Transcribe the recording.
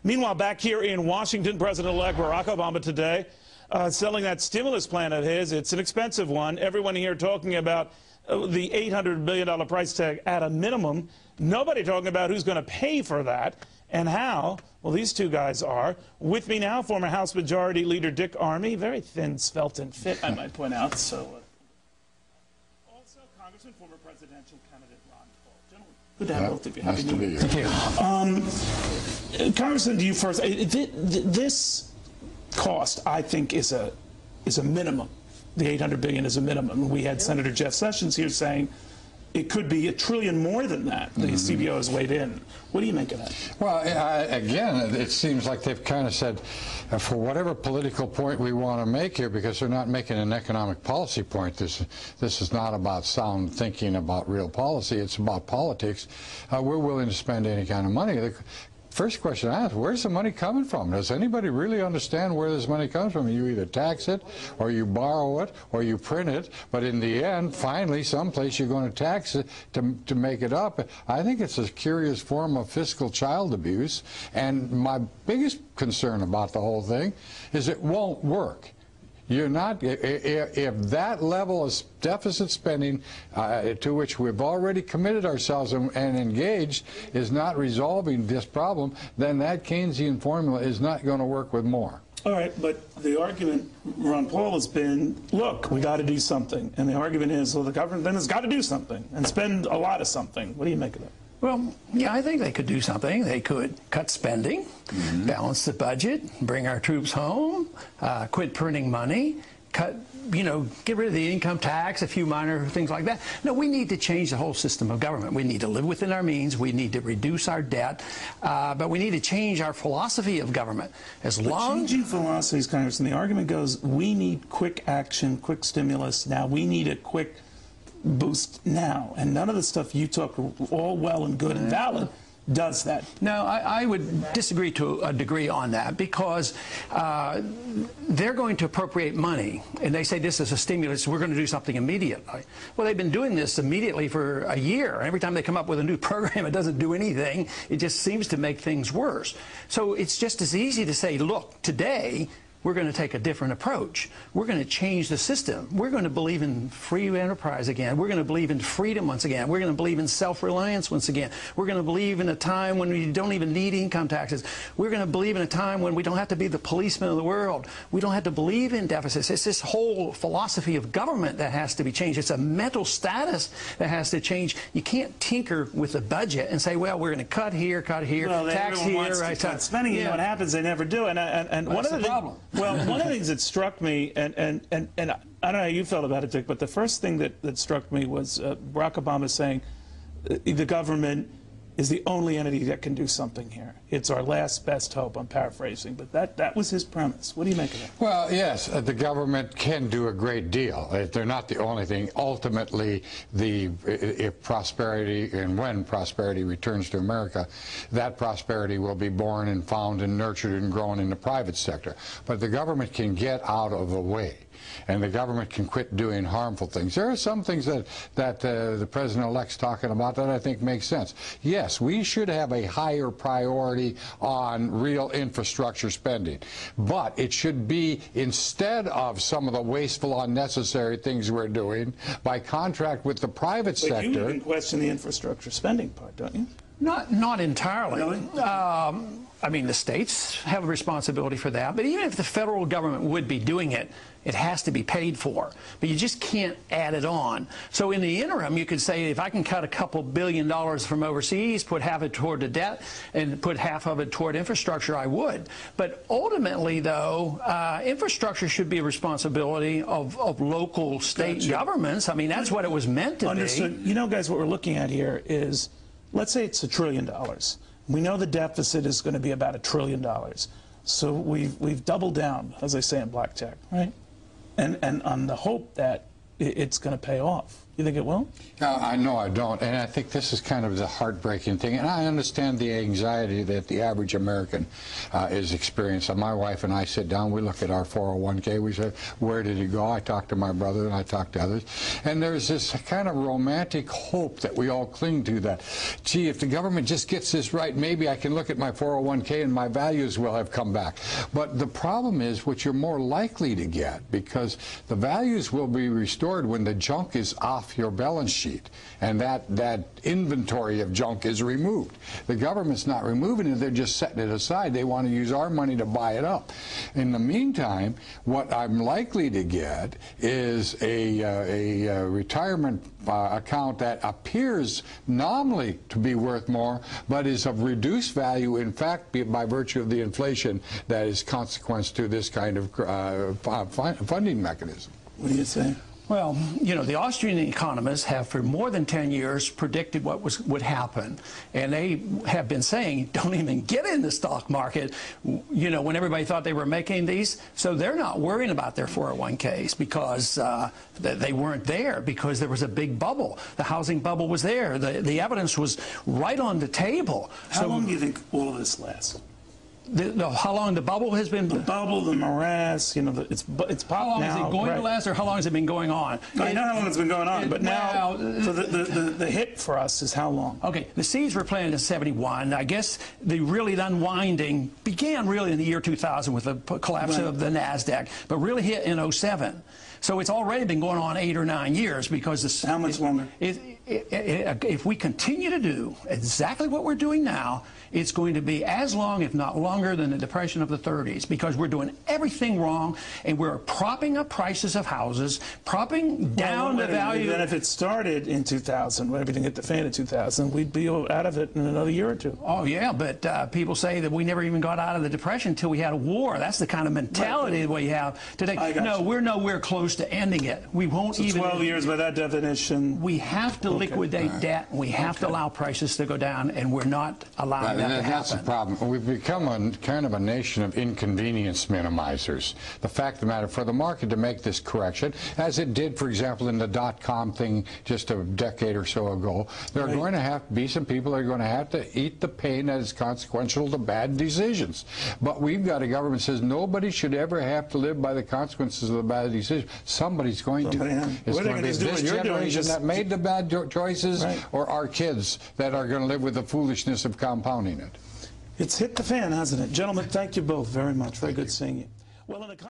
Meanwhile, back here in Washington, President-elect Barack Obama today selling that stimulus plan of his. It's an expensive one. Everyone here talking about the $800 billion price tag at a minimum. Nobody talking about who's going to pay for that and how. Well, these two guys are. With me now, former House Majority Leader Dick Armey, very thin, svelte, and fit, I might point out. So, also, Congressman, former presidential candidate Ron Paul. Gentlemen, good to have both of you. Nice to be here. Thank you. Congressman, to you first. This cost, I think, is a minimum. The $800 billion is a minimum. We had Senator Jeff Sessions here saying it could be $1 trillion more than that. The CBO has weighed in. What do you make of that? Well, again, it seems like they've kind of said, for whatever political point we want to make here, because they're not making an economic policy point. This is not about sound thinking about real policy. It's about politics. We're willing to spend any kind of money. The first question I ask, where's the money coming from? Does anybody really understand where this money comes from? You either tax it, or you borrow it, or you print it, but in the end, finally, someplace you're going to tax it to make it up. I think it's a curious form of fiscal child abuse, and my biggest concern about the whole thing is it won't work. You're not, if that level of deficit spending to which we've already committed ourselves and engaged is not resolving this problem, then that Keynesian formula is not going to work with more. All right, but the argument, Ron Paul, has been, look, we got to do something. And the argument is, well, the government then has got to do something and spend a lot of something. What do you make of that? Well, yeah, I think they could do something. They could cut spending, balance the budget, bring our troops home, quit printing money, get rid of the income tax, a few minor things like that. No, we need to change the whole system of government. We need to live within our means. We need to reduce our debt. But we need to change our philosophy of government. Changing philosophies, Congressman, the argument goes, we need quick action, quick stimulus now. We need a quick boost now, and none of the stuff you took, all well and good and valid, does that. No, I would disagree to a degree on that, because they're going to appropriate money, and they say this is a stimulus, we're going to do something immediately. Well, they've been doing this immediately for a year. Every time they come up with a new program, it doesn't do anything. It just seems to make things worse. So it's just as easy to say, look, today, we're going to take a different approach. We're going to change the system. We're going to believe in free enterprise again. We're going to believe in freedom once again. We're going to believe in self-reliance once again. We're going to believe in a time when we don't even need income taxes. We're going to believe in a time when we don't have to be the policeman of the world. We don't have to believe in deficits. It's this whole philosophy of government that has to be changed. It's a mental status that has to change. You can't tinker with the budget and say, well, we're going to cut here, well, tax here, right? Cut spending. You know what happens? They never do. And one of the problems. Well, one of the things that struck me, and I don't know how you felt about it, Dick, but the first thing that struck me was Barack Obama saying the government is the only entity that can do something here. It's our last best hope. I'm paraphrasing, but that was his premise. What do you make of that? Well, yes, the government can do a great deal. They're not the only thing. Ultimately, if prosperity and when prosperity returns to America, that prosperity will be born and found and nurtured and grown in the private sector. But the government can get out of the way, and the government can quit doing harmful things. There are some things that the President-elect's talking about that I think make sense. Yes, we should have a higher priority on real infrastructure spending, but it should be, instead of some of the wasteful, unnecessary things we're doing, by contract with the private sector. But you even question the infrastructure spending part, don't you? Not entirely. Really? I mean, the states have a responsibility for that, but even if the federal government would be doing it, it has to be paid for. But you just can't add it on. So in the interim, you could say, if I can cut a couple $1 billion from overseas, put half of it toward the debt, and put half of it toward infrastructure, I would. But ultimately, though, infrastructure should be a responsibility of local state governments. I mean, that's what it was meant to be. You know, guys, what we're looking at here is, let's say it's $1 trillion. We know the deficit is going to be about $1 trillion. So we've doubled down, as they say in blackjack, right? And on the hope that it's going to pay off. You think it will? I know I don't, and I think this is kind of the heartbreaking thing. And I understand the anxiety that the average American is experiencing. My wife and I sit down, we look at our 401k, we say, where did it go? I talk to my brother and I talk to others. And there's this kind of romantic hope that we all cling to that, gee, if the government just gets this right, maybe I can look at my 401k and my values will have come back. But the problem is what you're more likely to get, because the values will be restored when the junk is off your balance sheet and that inventory of junk is removed. The government's not removing it, they're just setting it aside. They want to use our money to buy it up. In the meantime, what I'm likely to get is a retirement account that appears nominally to be worth more, but is of reduced value, in fact, by virtue of the inflation that is consequence to this kind of funding mechanism. What do you say? Well, you know, the Austrian economists have for more than 10 years predicted what would happen. And they have been saying, don't even get in the stock market, you know, when everybody thought they were making these. So they're not worrying about their 401ks because they weren't there, because there was a big bubble. The housing bubble was there. The evidence was right on the table. How long do you think all of this lasts? How long the bubble has been? The bubble, the morass, you know, it's popped now. How long is it going to last, or how long has it been going on? I know how long it's been going on, but now, so the hit for us is how long? Okay, the seeds were planted in '71. I guess the really unwinding began really in the year 2000 with the collapse of the NASDAQ, but really hit in '07. So it's already been going on 8 or 9 years, because this. How much longer? If we continue to do exactly what we're doing now, it's going to be as long, if not longer, than the Depression of the 30s, because we're doing everything wrong, and we're propping up prices of houses, propping down the value. Then if it started in 2000, when everything hit the fan in 2000, we'd be out of it in another year or two. Oh, yeah, but people say that we never even got out of the Depression until we had a war. That's the kind of mentality that we have today. No, we're nowhere close to ending it. We won't even. 12 years by that definition. We have to liquidate debt. We have to allow prices to go down, and we're not allowing that to happen. That's the problem. We've become kind of a nation of inconvenience minimizers. The fact of the matter, for the market to make this correction, as it did, for example, in the .com thing just a decade or so ago, there are going to have to be some people that are going to have to eat the pain that is consequential to bad decisions. But we've got a government that says nobody should ever have to live by the consequences of the bad decision. Somebody's going to. It's going to be this generation that made the bad choices, or our kids that are going to live with the foolishness of compounding it. It's hit the fan, hasn't it? Gentlemen, thank you both very much. Very good seeing you. Well, in the